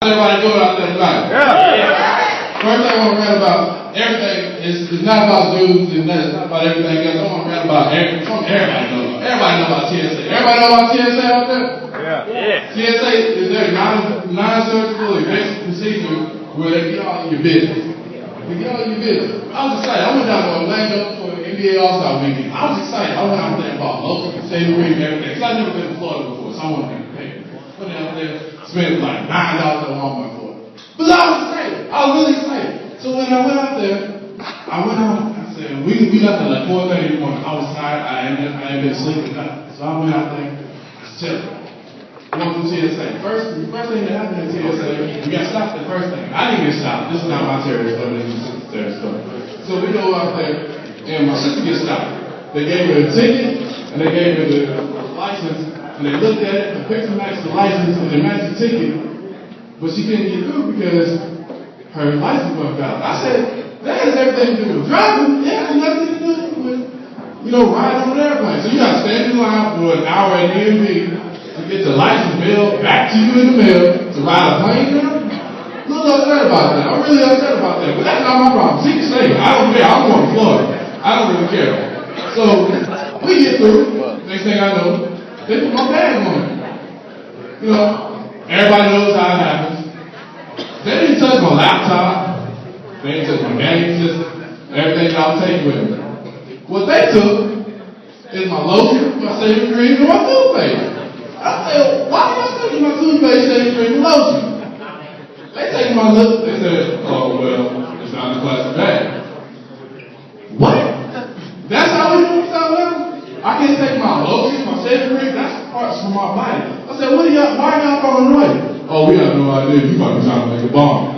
Everybody do it out there tonight. Yeah. First thing I want to rant about everything is not about dudes and it's not about everything else. I want to rant about something everybody knows about. Everybody know about TSA. Everybody know about TSA out there? Yeah. TSA is their non-surgical evasive procedure where they get all your business. They get all your business. I was excited. I went down to Orlando for the NBA All-Star weekend. I was excited. I went out there and bought local, shaving cream, everything. Because I've never been to Florida before, so I wanted to pay. Went out there, spent like $9 at Walmart for it. But I was excited. I was really excited. So when I went out there, I said, we left at like 4:30 in the morning. I was tired. I ain't been sleeping nothing. So I went out there, I was chilling. Went to TSA. First thing that happened at TSA, we got stopped the first thing. I didn't get stopped. This is not my territory store, this is my sister's territory. So we go out there, and my sister gets stopped. They gave her a ticket, and they gave her the license, and they looked at it, the picture matched the license, and they matched the ticket, but she couldn't get through because her license wasn't valid. I said, that has everything to do with driving. It has nothing to do with, riding on an airplane. So you got to stand in line for an hour at DMV to get the license mail back to you in the mail to ride a plane now? I'm a little upset about that. I'm really upset about that. But that's not my problem. She can say, I don't care. I'm going to Florida. I don't really care. So we get through. Next thing I know, they put my bag on it. Everybody knows how it happens. They didn't touch my laptop. They didn't touch my game system. Everything y'all take with me. What they took is my lotion, my shaving cream, and my toothpaste. I said, why am I taking my toothpaste, shaving cream, and lotion? They take my look. They said, oh, well, it's not in the plastic bag. What? That's how we do South Level? I can't take my lotion, my shaving cream, that's parts from my body. I said, why are y'all throwing away? Oh, we have no idea. You might be trying to make a bomb.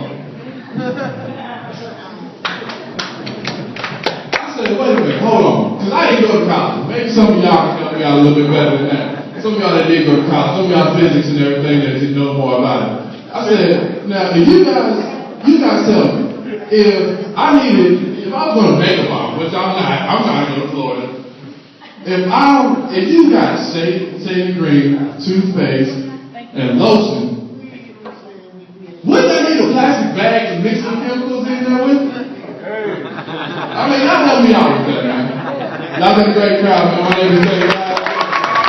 I said, wait a minute, hold on. Because I didn't go to college. Maybe some of y'all can help me out a little bit better than that. Some of y'all that did go to college, some of y'all physics and everything that you know more about it. I said, now, if you guys tell me, if I was going to make a bomb, which I'm trying to go to Florida. If you got shaving cream, toothpaste, and lotion, wouldn't I need a plastic bag to mix some chemicals in there with it? I mean, y'all help me out with that, man. Y'all been a great crowd, man. My name is Dave.